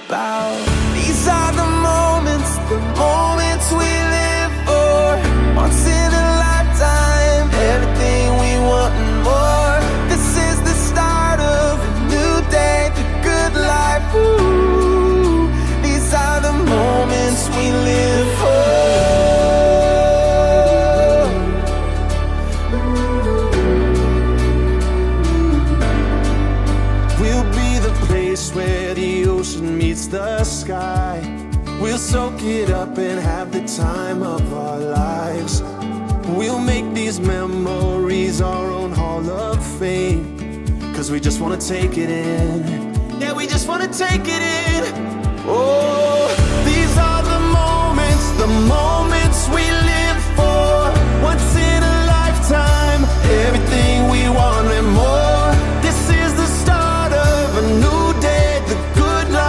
about. These are the moments we live for. Once in a lifetime, everything we want and more. This is the start of a new day, the good life. Ooh, these are the moments we live for. Where the ocean meets the sky, we'll soak it up and have the time of our lives. We'll make these memories our own hall of fame, 'cause we just wanna take it in. Yeah, we just wanna take it in.